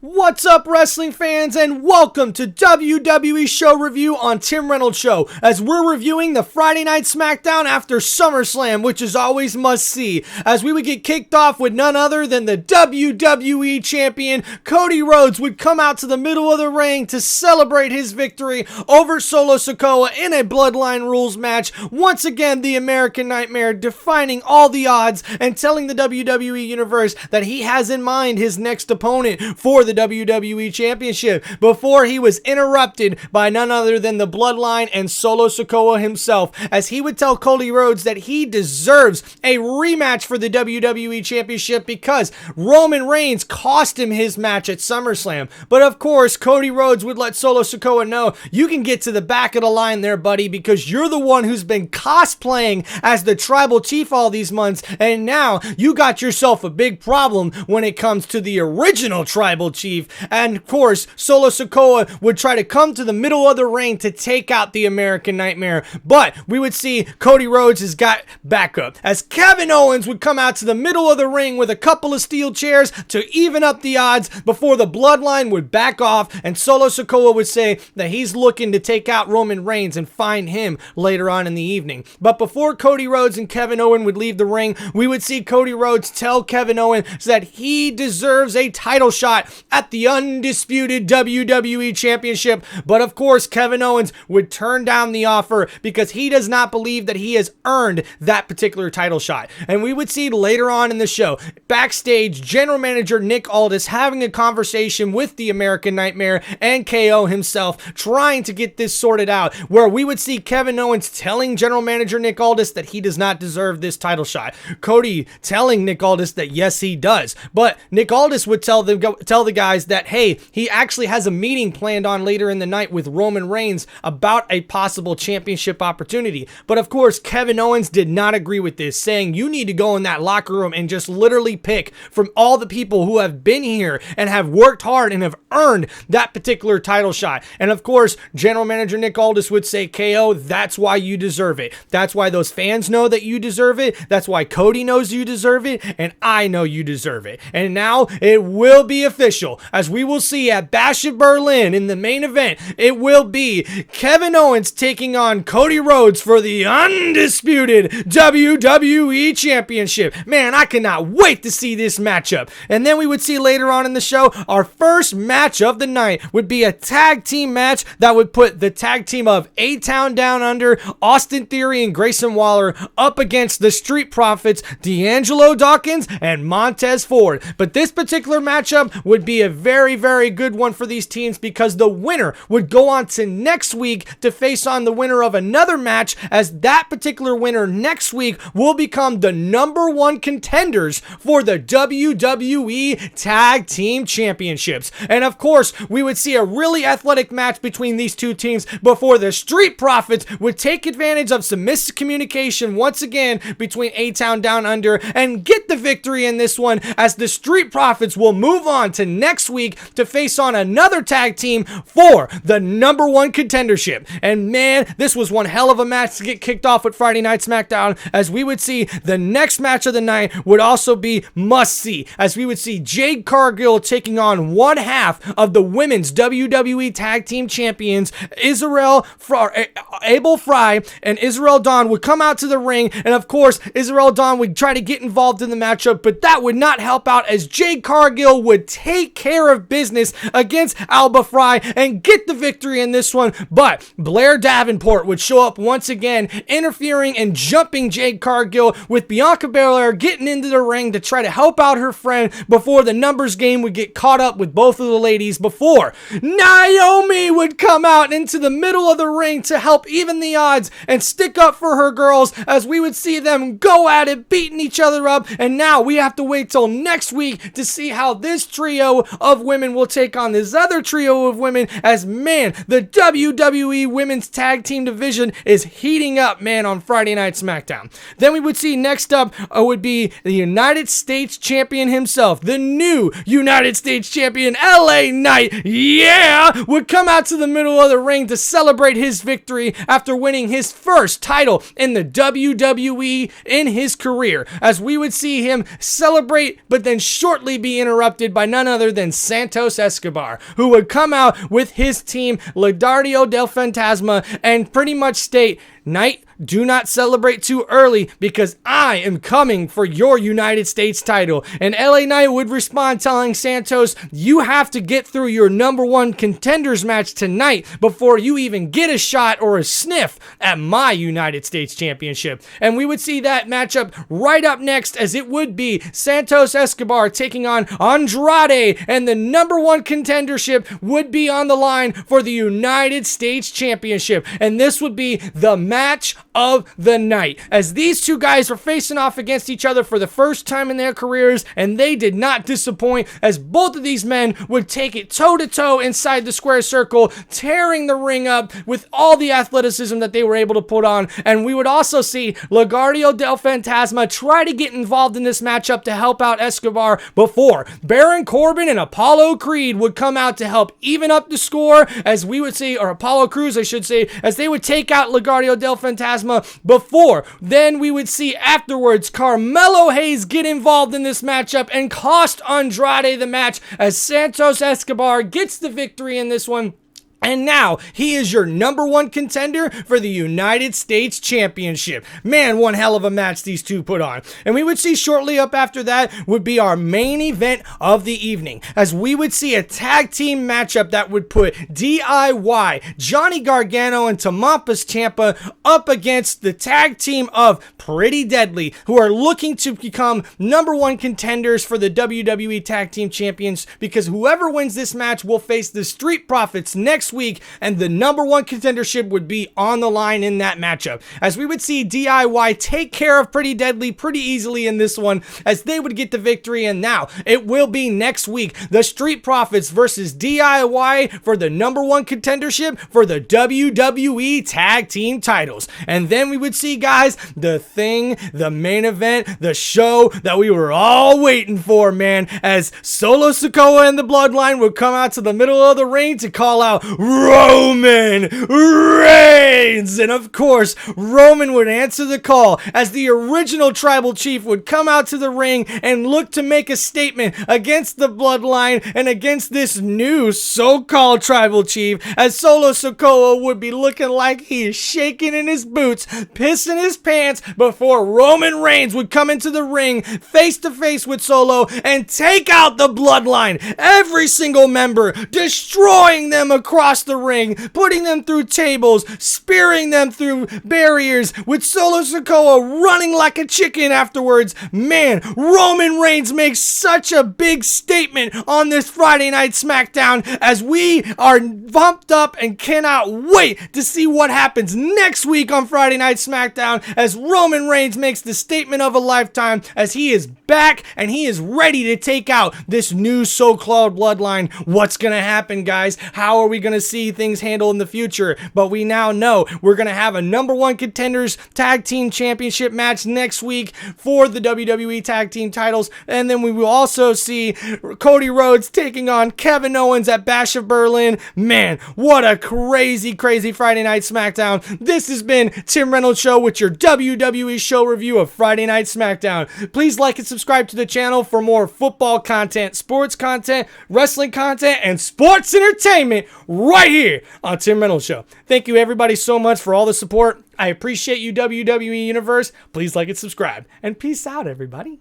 What's up, wrestling fans, and welcome to WWE Show Review on Tim Reynolds Show, as we're reviewing the Friday Night SmackDown after SummerSlam, which is always must-see, as we would get kicked off with none other than the WWE Champion. Cody Rhodes would come out to the middle of the ring to celebrate his victory over Solo Sikoa in a Bloodline Rules match. Once again, the American Nightmare defining all the odds and telling the WWE Universe that he has in mind his next opponent for the WWE Championship before he was interrupted by none other than the Bloodline and Solo Sikoa himself, as he would tell Cody Rhodes that he deserves a rematch for the WWE Championship because Roman Reigns cost him his match at SummerSlam. But of course, Cody Rhodes would let Solo Sikoa know, you can get to the back of the line there, buddy, because you're the one who's been cosplaying as the tribal chief all these months, and now you got yourself a big problem when it comes to the original tribal chief. And of course, Solo Sikoa would try to come to the middle of the ring to take out the American Nightmare, but we would see Cody Rhodes has got backup, as Kevin Owens would come out to the middle of the ring with a couple of steel chairs to even up the odds before the Bloodline would back off, and Solo Sikoa would say that he's looking to take out Roman Reigns and find him later on in the evening. But before Cody Rhodes and Kevin Owens would leave the ring, we would see Cody Rhodes tell Kevin Owens that he deserves a title shot at the undisputed WWE Championship. But of course, Kevin Owens would turn down the offer because he does not believe that he has earned that particular title shot. And we would see later on in the show, backstage, General Manager Nick Aldis having a conversation with the American Nightmare and KO himself, trying to get this sorted out, where we would see Kevin Owens telling General Manager Nick Aldis that he does not deserve this title shot. Cody telling Nick Aldis that yes, he does. But Nick Aldis would tell the guys that, hey, he actually has a meeting planned on later in the night with Roman Reigns about a possible championship opportunity. But of course, Kevin Owens did not agree with this, saying you need to go in that locker room and just literally pick from all the people who have been here and have worked hard and have earned that particular title shot. And of course, General Manager Nick Aldis would say, KO, that's why you deserve it. That's why those fans know that you deserve it. That's why Cody knows you deserve it. And I know you deserve it. And now it will be official, as we will see at Bash at Berlin in the main event. It will be Kevin Owens taking on Cody Rhodes for the undisputed WWE Championship. Man, I cannot wait to see this matchup. And then we would see later on in the show, our first match of the night would be a tag team match that would put the tag team of A-Town Down Under, Austin Theory and Grayson Waller, up against the Street Profits, D'Angelo Dawkins and Montez Ford. But this particular matchup would be a very, very good one for these teams, because the winner would go on to next week to face on the winner of another match, as that particular winner next week will become the number one contenders for the WWE Tag Team Championships. And of course, we would see a really athletic match between these two teams before the Street Profits would take advantage of some miscommunication once again between A-Town Down Under and get the victory in this one, as the Street Profits will move on to next week to face on another tag team for the number one contendership. And man, this was one hell of a match to get kicked off with Friday Night SmackDown, as we would see the next match of the night would also be must-see, as we would see Jade Cargill taking on one half of the women's WWE Tag Team Champions, Abel Fry and Israel Dawn would come out to the ring, and of course, Israel Dawn would try to get involved in the matchup, but that would not help out, as Jade Cargill would take care of business against Alba Fry and get the victory in this one. But Blair Davenport would show up once again, interfering and jumping Jade Cargill, with Bianca Belair getting into the ring to try to help out her friend before the numbers game would get caught up with both of the ladies, before Naomi would come out into the middle of the ring to help even the odds and stick up for her girls, as we would see them go at it, beating each other up. And now we have to wait till next week to see how this trio of women will take on this other trio of women, as man, the WWE Women's Tag Team Division is heating up, man, on Friday Night SmackDown. Then we would see next up would be the United States Champion himself, the new United States Champion, LA Knight, yeah, would come out to the middle of the ring to celebrate his victory after winning his first title in the WWE in his career, as we would see him celebrate, but then shortly be interrupted by none other than Santos Escobar, who would come out with his team, Legado del Fantasma, and pretty much state, Knight, do not celebrate too early because I am coming for your United States title. And LA Knight would respond telling Santos, you have to get through your number one contenders match tonight before you even get a shot or a sniff at my United States Championship. And we would see that matchup right up next, as it would be Santos Escobar taking on Andrade, and the number one contendership would be on the line for the United States Championship. And this would be the match of the night, as these two guys were facing off against each other for the first time in their careers, and they did not disappoint, as both of these men would take it toe-to-toe inside the square circle, tearing the ring up with all the athleticism that they were able to put on. And we would also see Legado del Fantasma try to get involved in this matchup to help out Escobar before Baron Corbin and Apollo Creed would come out to help even up the score, as we would see, or Apollo Crews I should say, as they would take out Legado del Fantasma before then we would see afterwards Carmelo Hayes get involved in this matchup and cost Andrade the match, as Santos Escobar gets the victory in this one. And now, he is your number one contender for the United States Championship. Man, one hell of a match these two put on. And we would see shortly up after that would be our main event of the evening, as we would see a tag team matchup that would put DIY, Johnny Gargano and Tamaulipas Ciampa up against the tag team of Pretty Deadly, who are looking to become number one contenders for the WWE Tag Team Champions, because whoever wins this match will face the Street Profits next week, and the number one contendership would be on the line in that matchup, as we would see DIY take care of Pretty Deadly pretty easily in this one, as they would get the victory. And now it will be next week, the Street Profits versus DIY for the number one contendership for the WWE Tag Team titles. And then we would see, guys, the thing, the main event, the show that we were all waiting for, man, as Solo Sikoa and the Bloodline would come out to the middle of the ring to call out Roman Reigns. And of course, Roman would answer the call, as the original tribal chief would come out to the ring and look to make a statement against the Bloodline and against this new so-called tribal chief, as Solo Sikoa would be looking like he is shaking in his boots, pissing his pants, before Roman Reigns would come into the ring face to face with Solo and take out the Bloodline, every single member, destroying them across the ring, putting them through tables, spearing them through barriers, with Solo Sikoa running like a chicken afterwards. Man, Roman Reigns makes such a big statement on this Friday Night SmackDown, as we are pumped up and cannot wait to see what happens next week on Friday Night SmackDown, as Roman Reigns makes the statement of a lifetime, as he is back and he is ready to take out this new so-called Bloodline. What's gonna happen, guys? How are we gonna see things handled in the future? But we now know we're gonna have a number one contenders tag team championship match next week for the WWE tag team titles, and then we will also see Cody Rhodes taking on Kevin Owens at Bash of Berlin. Man, what a crazy Friday Night SmackDown. This has been Tim Reynolds Show with your WWE show review of Friday Night SmackDown. Please like and subscribe to the channel for more football content, sports content, wrestling content, and sports entertainment right here on Tim Reynolds Show. Thank you everybody so much for all the support. I appreciate you, WWE Universe. Please like and subscribe, and peace out, everybody.